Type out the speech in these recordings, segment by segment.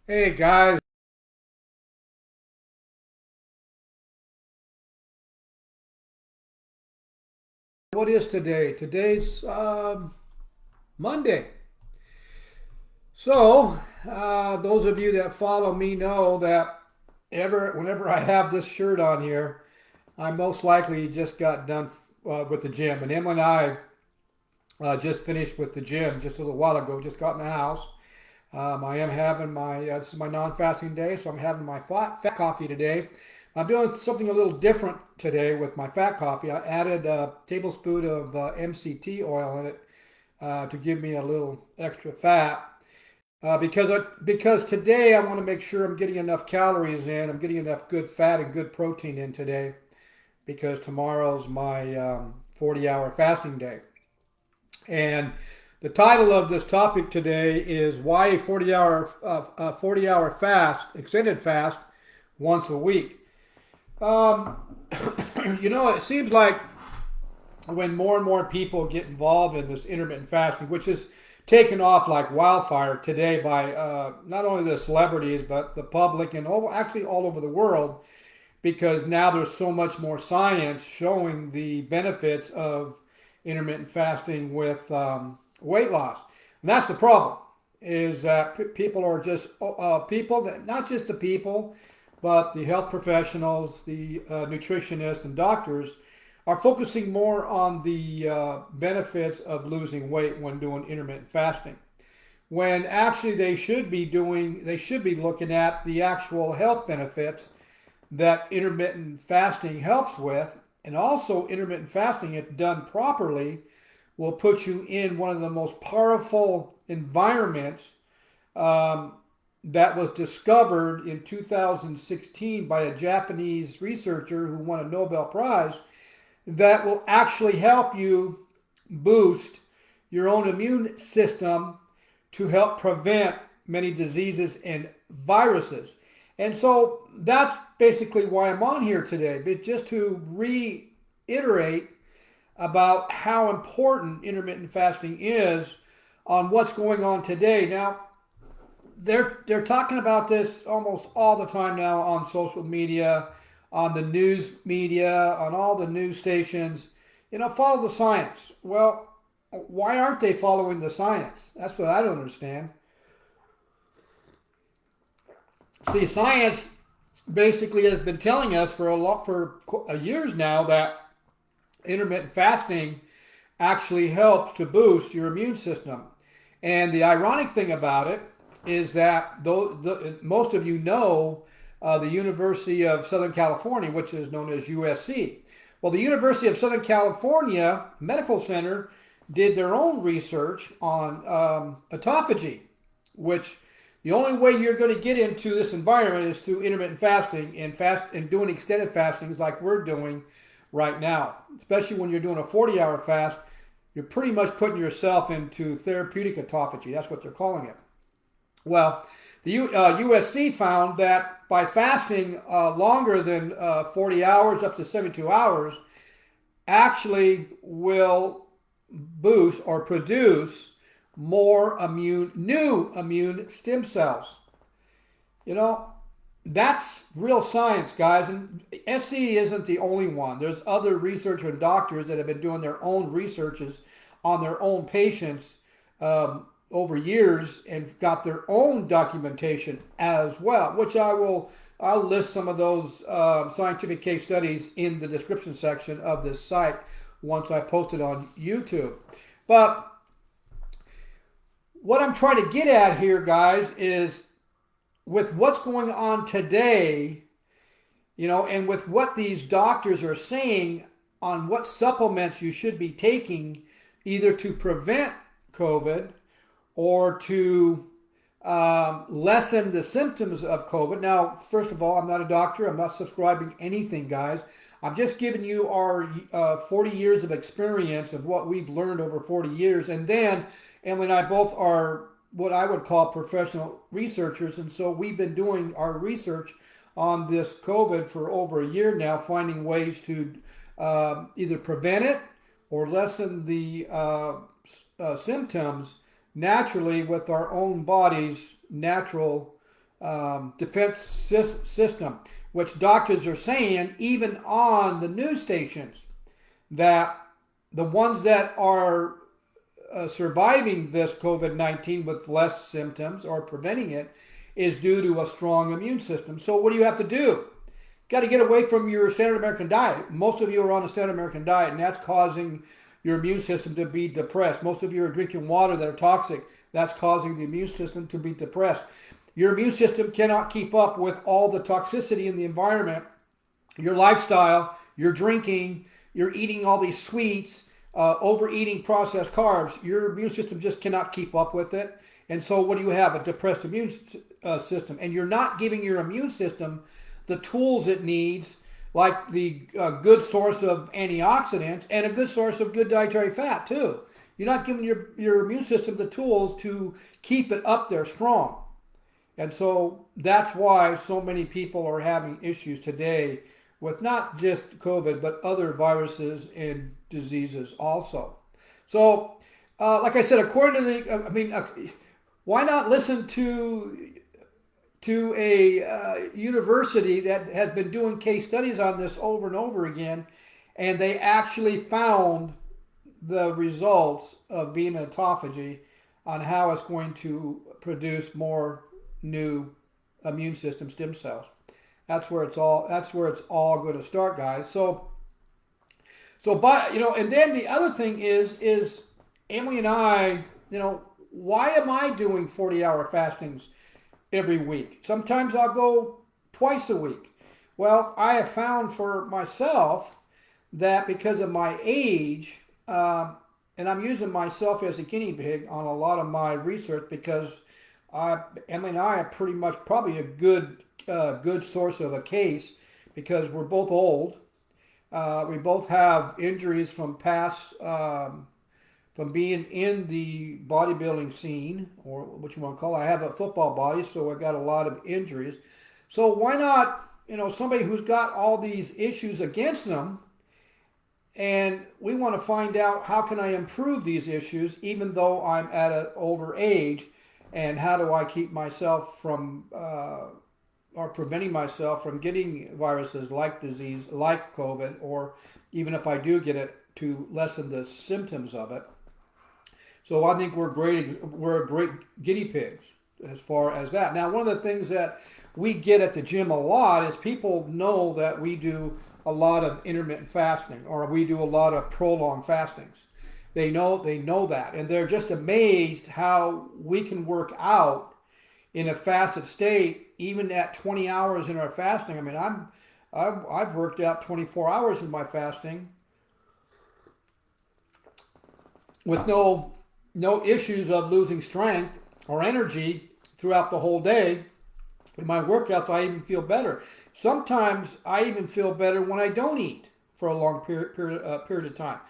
Hey guys, what is today? Today's Monday. Those of you that follow me know that whenever I have this shirt on here, I most likely just got done with the gym. And Emma and I just finished with the gym just a little while ago, just got in the house. I am having this is my non-fasting day, so I'm having my fat coffee today. I'm doing something a little different today with my fat coffee. I added a tablespoon of MCT oil in it to give me a little extra fat. Because today I want to make sure I'm getting enough calories in, I'm getting enough good fat and good protein in today because tomorrow's my 40-hour fasting day. And the title of this topic today is why a 40-hour fast, extended fast, once a week. Um, it seems like when more and more people get involved in this intermittent fasting, which is taken off like wildfire today by not only the celebrities but the public and actually all over the world, because now there's so much more science showing the benefits of intermittent fasting with weight loss. And that's the problem, is that people are just people, not just the people, but the health professionals, the nutritionists and doctors are focusing more on the benefits of losing weight when doing intermittent fasting. When actually they should be looking at the actual health benefits that intermittent fasting helps with. And also, intermittent fasting, if done properly, will put you in one of the most powerful environments um, that was discovered in 2016 by a Japanese researcher who won a Nobel Prize that will actually help you boost your own immune system to help prevent many diseases and viruses. And so that's basically why I'm on here today, but just to reiterate about how important intermittent fasting is on what's going on today. Now, they're talking about this almost all the time now on social media, on the news media, on all the news stations. Follow the science. Well, why aren't they following the science? That's what I don't understand. See, science basically has been telling us for years now that intermittent fasting actually helps to boost your immune system. And the ironic thing about it is that most of you know the University of Southern California, which is known as USC. Well, the University of Southern California Medical Center did their own research on autophagy, which the only way you're going to get into this environment is through intermittent fasting and doing extended fastings like we're doing right now. Especially when you're doing a 40-hour fast, you're pretty much putting yourself into therapeutic autophagy. That's what they're calling it. Well, the USC found that by fasting longer than 40 hours, up to 72 hours, actually will boost or produce more new immune stem cells. You know, that's real science, guys. And SC isn't the only one. There's other researchers and doctors that have been doing their own researches on their own patients over years and got their own documentation as well, which I'll list some of those scientific case studies in the description section of this site once I post it on YouTube. But what I'm trying to get at here, guys, is with what's going on today, and with what these doctors are saying on what supplements you should be taking either to prevent COVID or to lessen the symptoms of COVID. Now, first of all, I'm not a doctor. I'm not subscribing anything, guys. I'm just giving you our 40 years of experience of what we've learned over 40 years. And then Emily and I both are what I would call professional researchers. And so we've been doing our research on this COVID for over a year now, finding ways to either prevent it or lessen the symptoms naturally with our own body's natural defense system, which doctors are saying, even on the news stations, that the ones that are surviving this COVID-19 with less symptoms or preventing it is due to a strong immune system. So what do you have to do? Got to get away from your standard American diet. Most of you are on a standard American diet, and that's causing your immune system to be depressed. Most of you are drinking water that are toxic. That's causing the immune system to be depressed. Your immune system cannot keep up with all the toxicity in the environment. Your lifestyle, your drinking, you're eating all these sweets, overeating processed carbs. Your immune system just cannot keep up with it. And so what do you have? A depressed immune system. And you're not giving your immune system the tools it needs, like the good source of antioxidants and a good source of good dietary fat too. You're not giving your immune system the tools to keep it up there strong. And so that's why so many people are having issues today with not just COVID, but other viruses and diseases also. So, like I said, according to why not listen to a university that has been doing case studies on this over and over again, and they actually found the results of being an autophagy on how it's going to produce more new immune system stem cells. That's where it's all going to start, guys. But and then the other thing is Emily and I, why am I doing 40-hour fastings every week? Sometimes I'll go twice a week. Well, I have found for myself that because of my age, and I'm using myself as a guinea pig on a lot of my research, because Emily and I are pretty much probably a good source of a case, because we're both old. We both have injuries from past, from being in the bodybuilding scene, or what you want to call it. I have a football body, so I got a lot of injuries. So why not, somebody who's got all these issues against them, and we want to find out how can I improve these issues even though I'm at an older age, and how do I keep myself from or preventing myself from getting viruses like disease, like COVID, or even if I do get it, to lessen the symptoms of it. So I think we're great guinea pigs as far as that. Now, one of the things that we get at the gym a lot is people know that we do a lot of intermittent fasting, or we do a lot of prolonged fastings. They know that, and they're just amazed how we can work out in a fasted state, even at 20 hours in our fasting. I mean, I've worked out 24 hours in my fasting with no issues of losing strength or energy throughout the whole day. In my workouts, I even feel better. Sometimes I even feel better when I don't eat for a long period of time.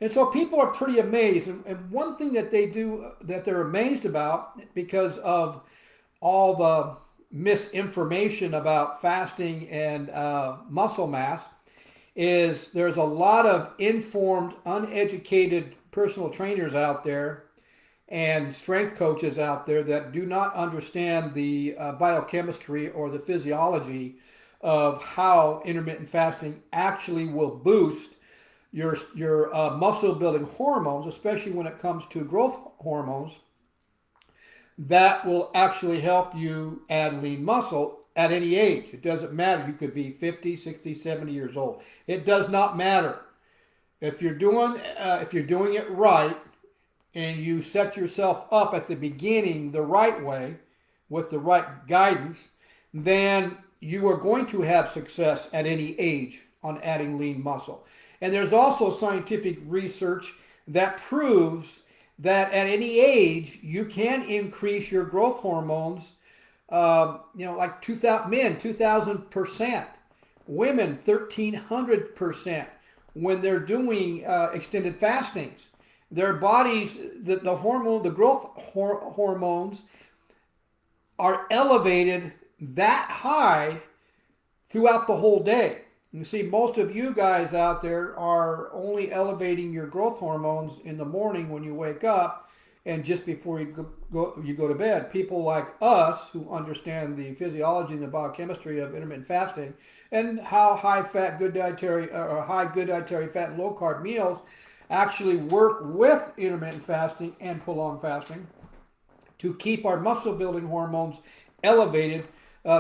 And so people are pretty amazed. And one thing that they do that they're amazed about, because of all the misinformation about fasting and muscle mass, is there's a lot of informed, uneducated personal trainers out there and strength coaches out there that do not understand the biochemistry or the physiology of how intermittent fasting actually will boost your muscle building hormones, especially when it comes to growth hormones, that will actually help you add lean muscle at any age. It doesn't matter. You could be 50, 60, 70 years old. It does not matter. If you're doing it right, and you set yourself up at the beginning the right way with the right guidance, then you are going to have success at any age on adding lean muscle. And there's also scientific research that proves that at any age you can increase your growth hormones, like 2,000%, women 1,300% when they're doing extended fastings. Their bodies, the growth hormones are elevated that high throughout the whole day. You see, most of you guys out there are only elevating your growth hormones in the morning when you wake up, and just before you go to bed. People like us who understand the physiology and the biochemistry of intermittent fasting and how high fat, good dietary or high good dietary fat and low carb meals actually work with intermittent fasting and prolonged fasting to keep our muscle building hormones elevated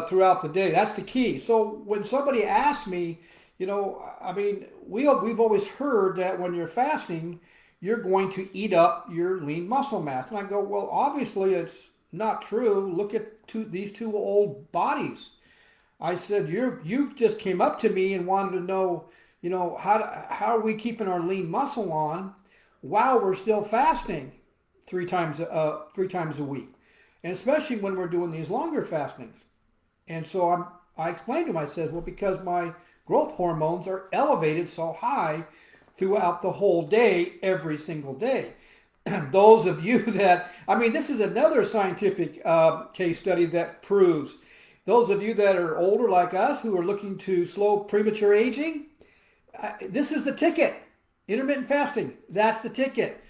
throughout the day. That's the key. So when somebody asks me, I mean, we've always heard that when you're fasting, you're going to eat up your lean muscle mass. And I go, well, obviously it's not true. Look at these two old bodies. I said, you just came up to me and wanted to know, how are we keeping our lean muscle on while we're still fasting three times a week, and especially when we're doing these longer fastings. And so I explained to him, I said, well, because my growth hormones are elevated so high throughout the whole day, every single day. Those of you this is another scientific case study that proves, those of you that are older like us who are looking to slow premature aging, this is the ticket. Intermittent fasting, that's the ticket.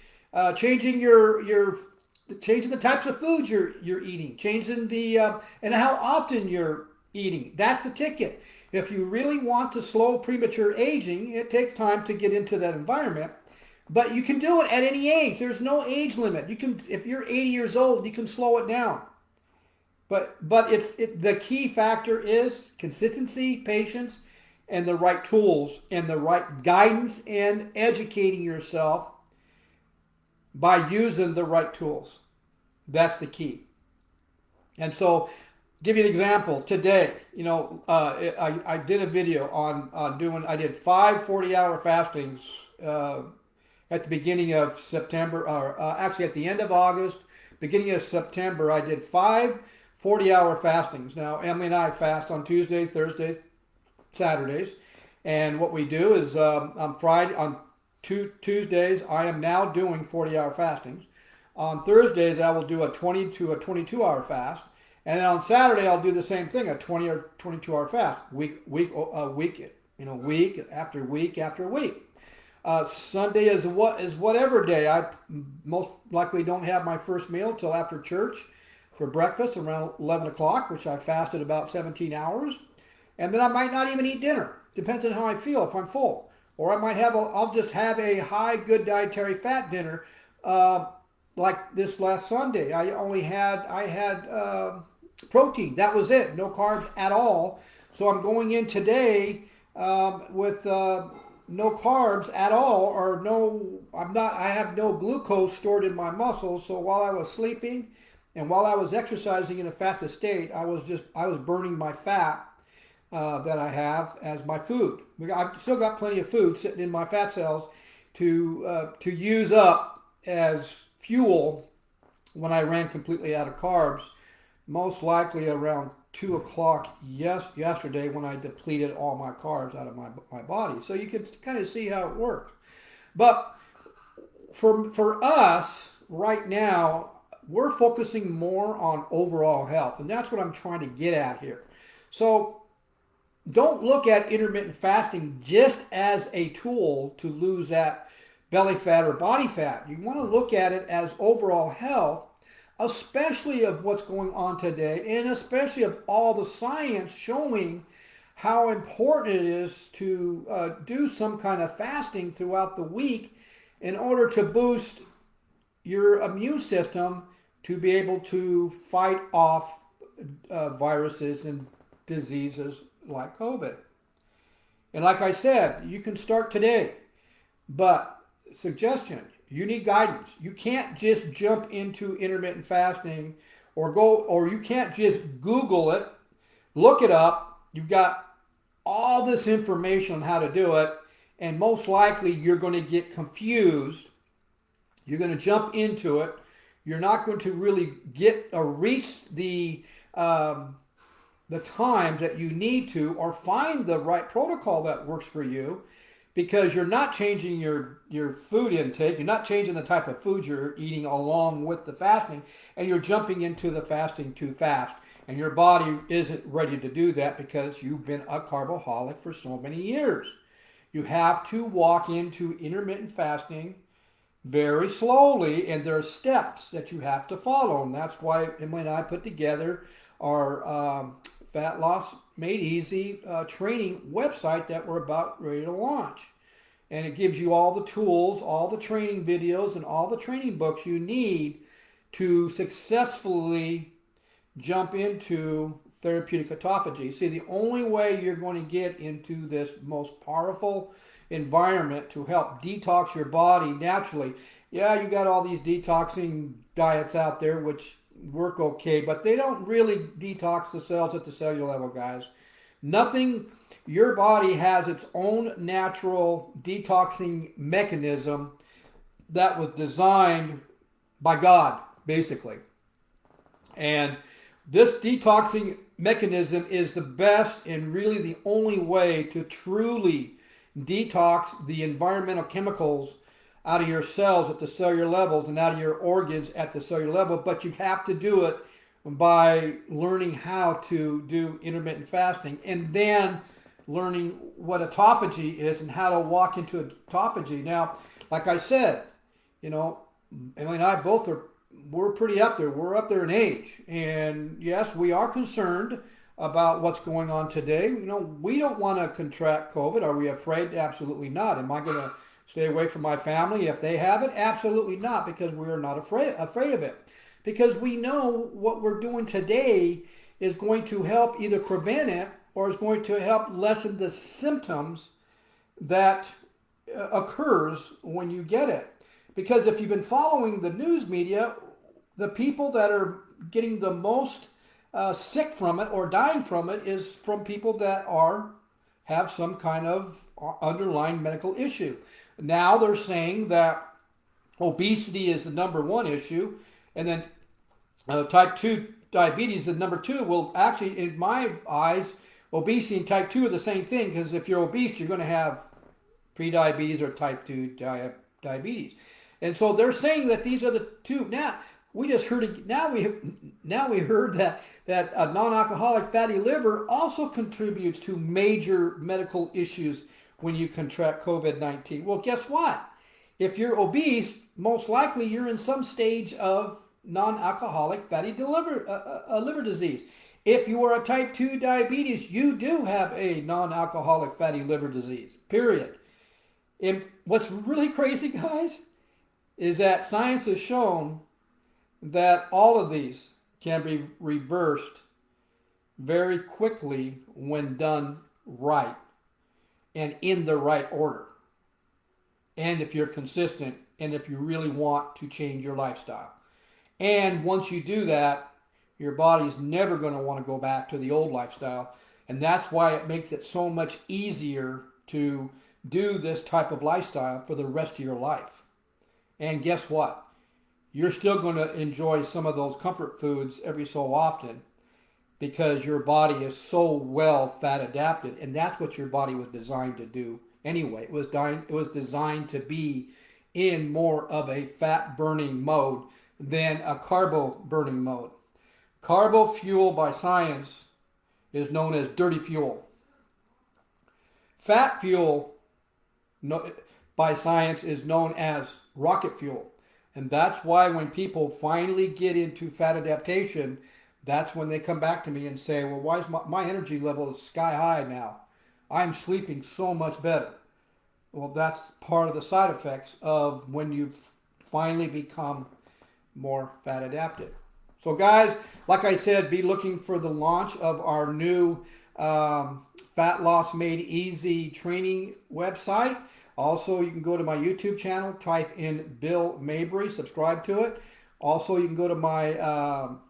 Changing changing the types of foods you're eating, changing the and how often you're eating. That's the ticket. If you really want to slow premature aging, it takes time to get into that environment, but you can do it at any age. There's no age limit. You can, if you're 80 years old, you can slow it down. But the key factor is consistency, patience, and the right tools and the right guidance and educating yourself by using the right tools. That's the key. And so, give you an example. Today, I did a video on I did 5 40-hour fastings at the beginning of September, or actually at the end of August, beginning of September. I did 5 40-hour fastings. Now, Emily and I fast on Tuesday, Thursday, Saturdays. And what we do is on Tuesdays, I am now doing 40-hour fastings. On Thursdays, I will do a 20 to a 22-hour fast. And then on Saturday, I'll do the same thing, a 20 or 22-hour fast, week after week after week. Sunday is whatever day. I most likely don't have my first meal till after church for breakfast around 11 o'clock, which I fasted about 17 hours. And then I might not even eat dinner. Depends on how I feel, if I'm full. Or I might I'll just have a high good dietary fat dinner, like this last Sunday. I had protein. That was it. No carbs at all. So I'm going in today with no carbs at all, or I have no glucose stored in my muscles. So while I was sleeping and while I was exercising in a fasted state, I was burning my fat that I have as my food. I've still got plenty of food sitting in my fat cells to use up as fuel when I ran completely out of carbs, most likely around 2 o'clock yesterday when I depleted all my carbs out of my body. So you can kind of see how it works. But for us right now, we're focusing more on overall health, and that's what I'm trying to get at here. So don't look at intermittent fasting just as a tool to lose that belly fat or body fat. You want to look at it as overall health, especially of what's going on today, and especially of all the science showing how important it is to do some kind of fasting throughout the week in order to boost your immune system to be able to fight off viruses and diseases like COVID. And like I said, you can start today, but suggestion, you need guidance. You can't just jump into intermittent fasting or you can't just Google it, look it up. You've got all this information on how to do it, and most likely you're going to get confused. You're going to jump into it. You're not going to really get or reach the times that you need to, or find the right protocol that works for you, because you're not changing your food intake. You're not changing the type of food you're eating along with the fasting, and you're jumping into the fasting too fast. And your body isn't ready to do that because you've been a carboholic for so many years. You have to walk into intermittent fasting very slowly, and there are steps that you have to follow. And that's why Emily and I put together our Fat Loss Made Easy training website that we're about ready to launch. And it gives you all the tools, all the training videos, and all the training books you need to successfully jump into therapeutic autophagy. See, the only way you're going to get into this most powerful environment to help detox your body naturally. Yeah, you got all these detoxing diets out there which work okay, but they don't really detox the cells at the cellular level, guys. Nothing, your body has its own natural detoxing mechanism that was designed by God, basically. And this detoxing mechanism is the best and really the only way to truly detox the environmental chemicals out of your cells at the cellular levels and out of your organs at the cellular level. But you have to do it by learning how to do intermittent fasting and then learning what autophagy is and how to walk into autophagy. Now, like I said, you know, Emily and I both we're pretty up there. We're up there in age. And yes, we are concerned about what's going on today. You know, we don't want to contract COVID. Are we afraid? Absolutely not. Am I going to stay away from my family if they have it? Absolutely not, because we are not afraid of it. Because we know what we're doing today is going to help either prevent it or is going to help lessen the symptoms that occurs when you get it. Because if you've been following the news media, the people that are getting the most sick from it or dying from it is from people that have some kind of underlying medical issue. Now they're saying that obesity is the number one issue, and then type 2 diabetes is number two. Well, actually, in my eyes, obesity and type 2 are the same thing, because if you're obese, you're going to have prediabetes or type 2 diabetes. And so they're saying that these are the two. Now, we just heard it. Now we heard that a non-alcoholic fatty liver also contributes to major medical issues when you contract COVID-19. Well, guess what? If you're obese, most likely you're in some stage of non-alcoholic fatty liver disease. If you are a type 2 diabetes, you do have a non-alcoholic fatty liver disease, period. And what's really crazy, guys, is that science has shown that all of these can be reversed very quickly when done right and in the right order. And if you're consistent and if you really want to change your lifestyle. And once you do that, your body's never going to want to go back to the old lifestyle. And that's why it makes it so much easier to do this type of lifestyle for the rest of your life. And guess what? You're still going to enjoy some of those comfort foods every so often because your body is so well fat adapted, and that's what your body was designed to do anyway. It was designed to be in more of a fat burning mode than a carbo burning mode. Carbo fuel by science is known as dirty fuel. Fat fuel by science is known as rocket fuel. And that's why when people finally get into fat adaptation, that's when they come back to me and say, well, why is my energy level is sky high now? I'm sleeping so much better. Well, that's part of the side effects of when you finally become more fat adapted. So guys, like I said, be looking for the launch of our new Fat Loss Made Easy training website. Also, you can go to my YouTube channel, type in Bill Mabry, subscribe to it. Also, you can go to my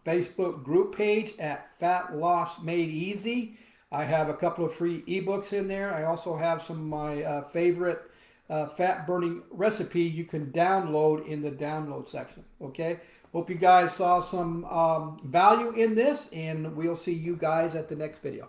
Facebook group page at Fat Loss Made Easy. I have a couple of free ebooks in there. I also have some of my favorite fat burning recipe you can download in the download section. Okay? Hope you guys saw some value in this, and we'll see you guys at the next video.